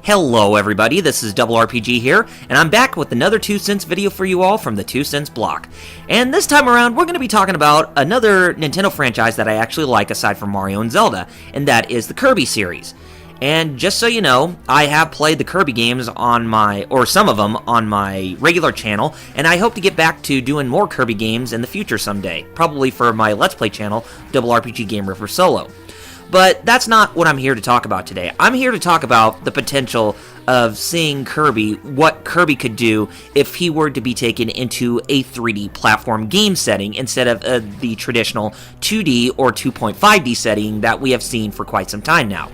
Hello everybody, this is RPG here, and I'm back with another 2 Cents video for you all from the 2 Cents block. And this time around, we're going to be talking about another Nintendo franchise that I actually like aside from Mario and Zelda, and that is the Kirby series. And just so you know, I have played the Kirby games on some of them on my regular channel, and I hope to get back to doing more Kirby games in the future someday, probably for my Let's Play channel, RPG Game Riffers Solo. But that's not what I'm here to talk about today. I'm here to talk about the potential of seeing Kirby, what Kirby could do if he were to be taken into a 3D platform game setting instead of the traditional 2D or 2.5D setting that we have seen for quite some time now.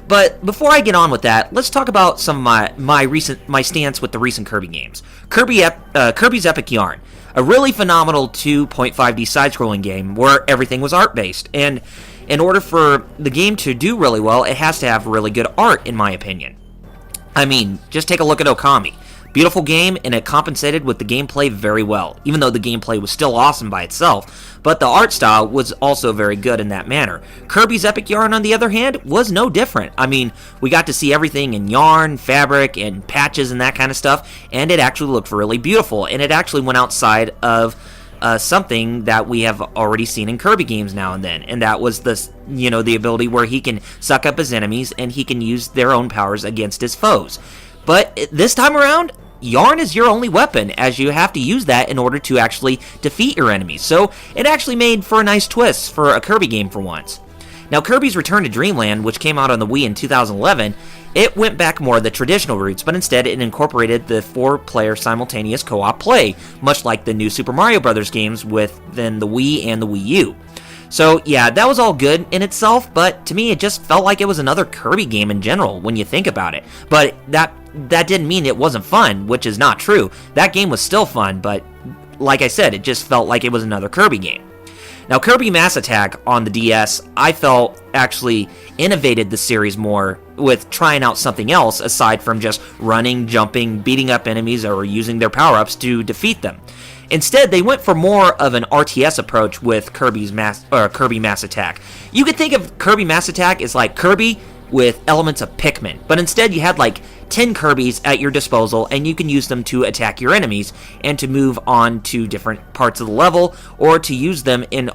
But before I get on with that, let's talk about some of my stance with the recent Kirby games. Kirby's Epic Yarn, a really phenomenal 2.5D side-scrolling game where everything was art-based, and in order for the game to do really well, it has to have really good art, in my opinion. I mean, just take a look at Okami. Beautiful game, and it compensated with the gameplay very well, even though the gameplay was still awesome by itself, but the art style was also very good in that manner. Kirby's Epic Yarn, on the other hand, was no different. I mean, we got to see everything in yarn, fabric, and patches and that kind of stuff, and it actually looked really beautiful, and it actually went outside of something that we have already seen in Kirby games now and then, and that was the ability where he can suck up his enemies and he can use their own powers against his foes. But this time around, yarn is your only weapon, as you have to use that in order to actually defeat your enemies. So it actually made for a nice twist for a Kirby game for once. Now, Kirby's Return to Dreamland, which came out on the Wii in 2011, it went back more the traditional roots, but instead it incorporated the 4-player simultaneous co-op play, much like the new Super Mario Bros. Games within the Wii and the Wii U. So yeah, that was all good in itself, but to me it just felt like it was another Kirby game in general when you think about it. But that didn't mean it wasn't fun, which is not true. That game was still fun, but like I said, it just felt like it was another Kirby game. Now, Kirby Mass Attack on the DS, I felt actually innovated the series more with trying out something else aside from just running, jumping, beating up enemies, or using their power-ups to defeat them. Instead, they went for more of an RTS approach with Kirby Mass Attack. You could think of Kirby Mass Attack as like Kirby with elements of Pikmin, but instead you had like 10 Kirbys at your disposal, and you can use them to attack your enemies and to move on to different parts of the level, or to use them in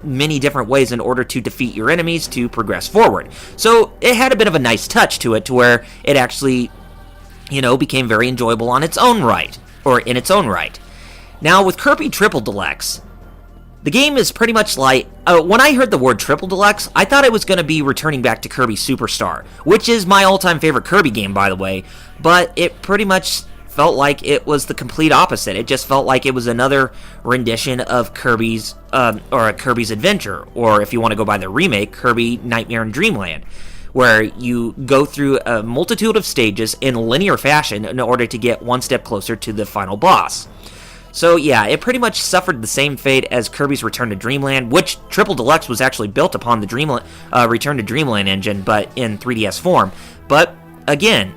many different ways in order to defeat your enemies to progress forward. So it had a bit of a nice touch to it, to where it actually, became very enjoyable on its own right, or in its own right. Now, with Kirby Triple Deluxe, the game is pretty much like, when I heard the word Triple Deluxe, I thought it was going to be returning back to Kirby Superstar, which is my all-time favorite Kirby game, by the way, but it pretty much felt like it was the complete opposite. It just felt like it was another rendition of Kirby's Adventure, or if you want to go by the remake, Kirby Nightmare in Dreamland, where you go through a multitude of stages in linear fashion in order to get one step closer to the final boss. So yeah, it pretty much suffered the same fate as Kirby's Return to Dreamland, which Triple Deluxe was actually built upon the Return to Dreamland engine, but in 3DS form. But again,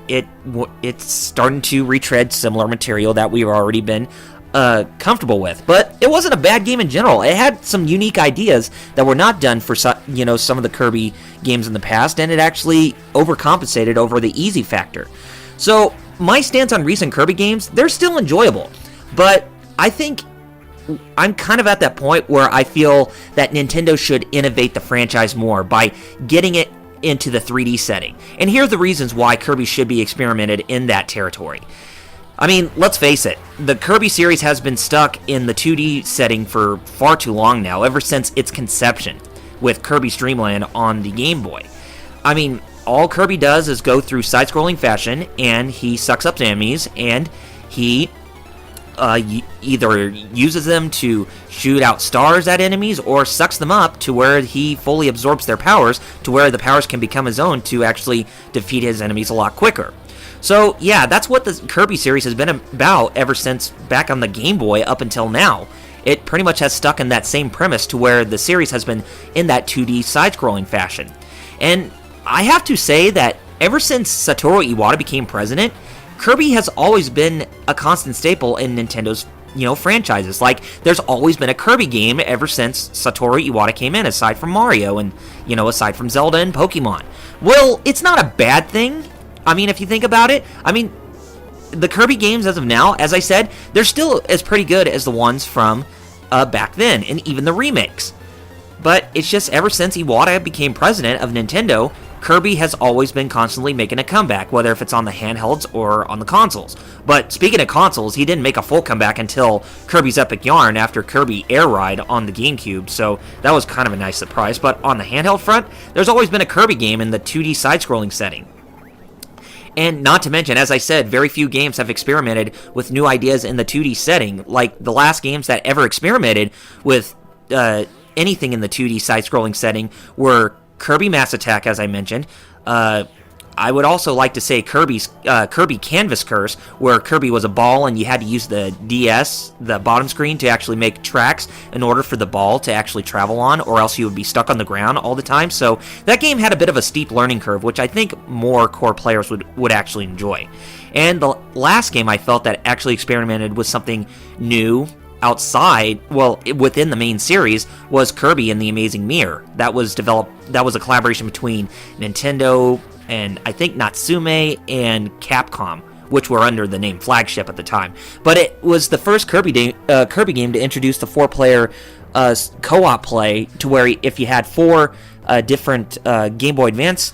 it's starting to retread similar material that we've already been comfortable with. But it wasn't a bad game in general. It had some unique ideas that were not done for some of the Kirby games in the past, and it actually overcompensated over the easy factor. So my stance on recent Kirby games, they're still enjoyable, but I think I'm kind of at that point where I feel that Nintendo should innovate the franchise more by getting it into the 3D setting. And here are the reasons why Kirby should be experimented in that territory. I mean, let's face it, the Kirby series has been stuck in the 2D setting for far too long now, ever since its conception with Kirby's Dreamland on the Game Boy. I mean, all Kirby does is go through side-scrolling fashion, and he sucks up enemies, and he either uses them to shoot out stars at enemies, or sucks them up to where he fully absorbs their powers, to where the powers can become his own to actually defeat his enemies a lot quicker. So yeah, that's what the Kirby series has been about ever since back on the Game Boy up until now. It pretty much has stuck in that same premise, to where the series has been in that 2D side-scrolling fashion. And I have to say that ever since Satoru Iwata became president, Kirby has always been a constant staple in Nintendo's franchises. Like, there's always been a Kirby game ever since Satoru Iwata came in, aside from Mario and, aside from Zelda and Pokemon. Well, it's not a bad thing. I mean, if you think about it, the Kirby games as of now, as I said, they're still as pretty good as the ones from back then, and even the remakes. But it's just ever since Iwata became president of Nintendo, Kirby has always been constantly making a comeback, whether if it's on the handhelds or on the consoles. But speaking of consoles, he didn't make a full comeback until Kirby's Epic Yarn after Kirby Air Ride on the GameCube, so that was kind of a nice surprise. But on the handheld front, there's always been a Kirby game in the 2D side-scrolling setting. And not to mention, as I said, very few games have experimented with new ideas in the 2D setting. Like, the last games that ever experimented with anything in the 2D side-scrolling setting were Kirby Mass Attack, as I mentioned. I would also like to say Kirby Canvas Curse, where Kirby was a ball and you had to use the DS, the bottom screen, to actually make tracks in order for the ball to actually travel on, or else you would be stuck on the ground all the time. So that game had a bit of a steep learning curve, which I think more core players would actually enjoy. And the last game I felt that actually experimented with something new outside, within the main series, was Kirby and the Amazing Mirror. That was a collaboration between Nintendo and I think Natsume and Capcom, which were under the name Flagship at the time. But it was the first Kirby game to introduce the 4-player co-op play, to where if you had 4 different Game Boy Advance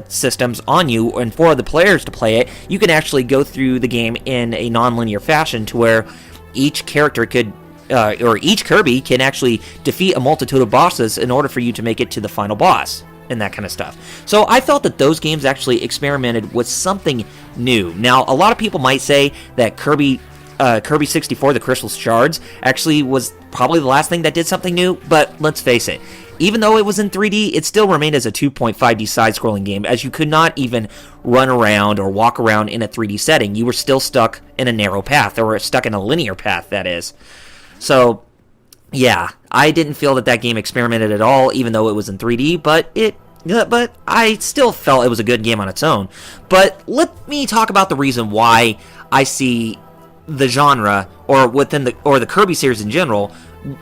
systems on you and 4 other players to play it, you can actually go through the game in a non-linear fashion, to where each character could, or each Kirby can actually defeat a multitude of bosses in order for you to make it to the final boss, and that kind of stuff. So I felt that those games actually experimented with something new. Now, a lot of people might say that Kirby 64, the Crystal Shards, actually was probably the last thing that did something new, but let's face it, even though it was in 3D, it still remained as a 2.5D side-scrolling game, as you could not even run around or walk around in a 3D setting. You were still stuck in a narrow path, or stuck in a linear path, that is. So, yeah, I didn't feel that game experimented at all, even though it was in 3D, but I still felt it was a good game on its own. But let me talk about the reason why I see the genre, or the Kirby series in general,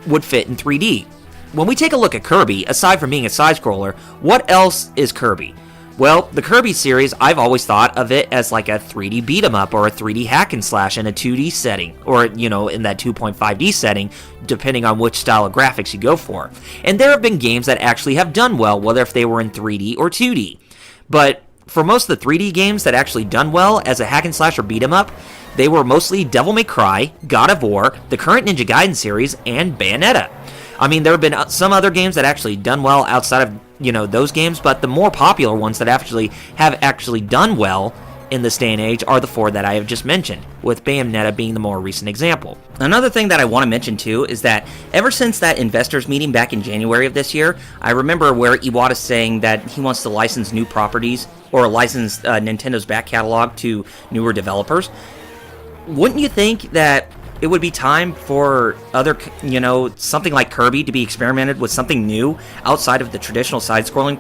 would fit in 3D. When we take a look at Kirby, aside from being a side-scroller, what else is Kirby? Well, the Kirby series, I've always thought of it as like a 3D beat-em-up or a 3D hack-and-slash in a 2D setting, or, in that 2.5D setting, depending on which style of graphics you go for. And there have been games that actually have done well, whether if they were in 3D or 2D. But for most of the 3D games that actually done well as a hack-and-slash or beat-em-up, they were mostly Devil May Cry, God of War, the current Ninja Gaiden series, and Bayonetta. I mean, there have been some other games that actually done well outside of, those games, but the more popular ones that have actually done well in this day and age are the 4 that I have just mentioned, with Bayonetta being the more recent example. Another thing that I want to mention too is that ever since that investors meeting back in January of this year, I remember where Iwata's saying that he wants to license new properties, or license Nintendo's back catalog to newer developers. Wouldn't you think that it would be time for other, something like Kirby to be experimented with something new outside of the traditional side-scrolling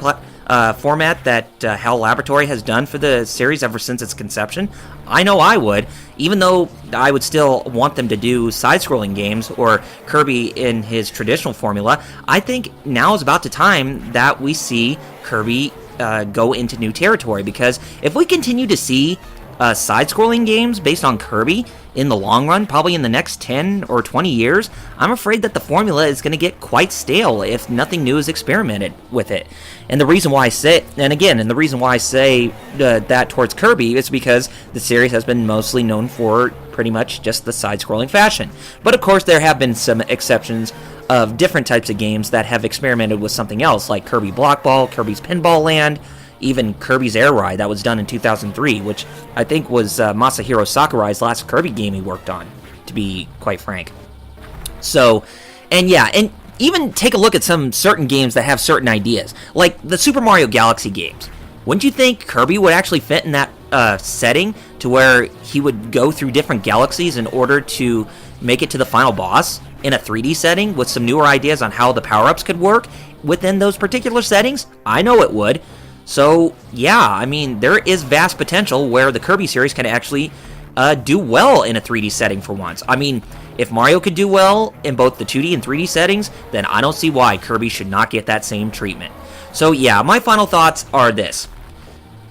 format that HAL Laboratory has done for the series ever since its conception? I know I would, even though I would still want them to do side-scrolling games or Kirby in his traditional formula. I think now is about the time that we see Kirby go into new territory, because if we continue to see side-scrolling games based on Kirby in the long run, probably in the next 10 or 20 years, I'm afraid that the formula is going to get quite stale if nothing new is experimented with it. And the reason why I say that towards Kirby is because the series has been mostly known for pretty much just the side-scrolling fashion. But of course, there have been some exceptions of different types of games that have experimented with something else, like Kirby Block Ball, Kirby's Pinball Land, even Kirby's Air Ride that was done in 2003, which I think was Masahiro Sakurai's last Kirby game he worked on, to be quite frank. So, and even take a look at some certain games that have certain ideas, like the Super Mario Galaxy games. Wouldn't you think Kirby would actually fit in that setting, to where he would go through different galaxies in order to make it to the final boss in a 3D setting with some newer ideas on how the power-ups could work within those particular settings? I know it would. So, yeah, I mean, there is vast potential where the Kirby series can actually do well in a 3D setting for once. I mean, if Mario could do well in both the 2D and 3D settings, then I don't see why Kirby should not get that same treatment. So yeah, my final thoughts are this.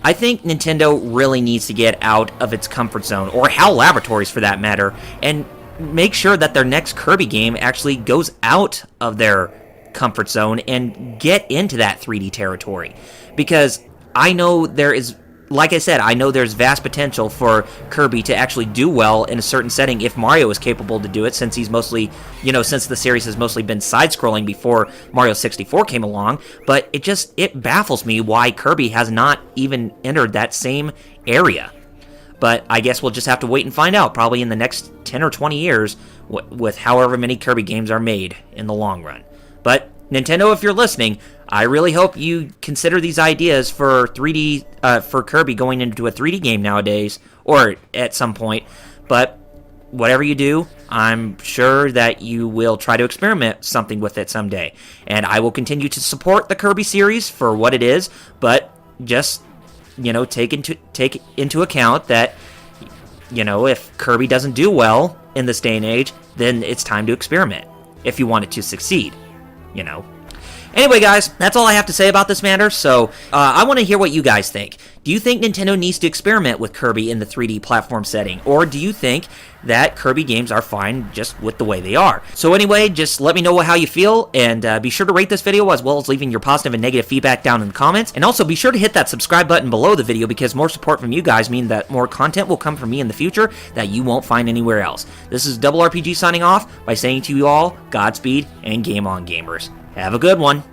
I think Nintendo really needs to get out of its comfort zone, or HAL Laboratories for that matter, and make sure that their next Kirby game actually goes out of their comfort zone and get into that 3D territory. Because I know there is, like I said, I know there's vast potential for Kirby to actually do well in a certain setting if Mario is capable to do it, since he's mostly, since the series has mostly been side-scrolling before Mario 64 came along. But it baffles me why Kirby has not even entered that same area. But I guess we'll just have to wait and find out, probably in the next 10 or 20 years, with however many Kirby games are made in the long run. But Nintendo, if you're listening, I really hope you consider these ideas for 3D, for Kirby going into a 3D game nowadays, or at some point. But whatever you do, I'm sure that you will try to experiment something with it someday. And I will continue to support the Kirby series for what it is, but just, take into account that, if Kirby doesn't do well in this day and age, then it's time to experiment if you want it to succeed. Anyway, guys, that's all I have to say about this matter, so I want to hear what you guys think. Do you think Nintendo needs to experiment with Kirby in the 3D platform setting, or do you think that Kirby games are fine just with the way they are? So anyway, just let me know how you feel, and be sure to rate this video as well as leaving your positive and negative feedback down in the comments, and also be sure to hit that subscribe button below the video because more support from you guys mean that more content will come from me in the future that you won't find anywhere else. This is Double RPG signing off by saying to you all, Godspeed and game on, gamers. Have a good one.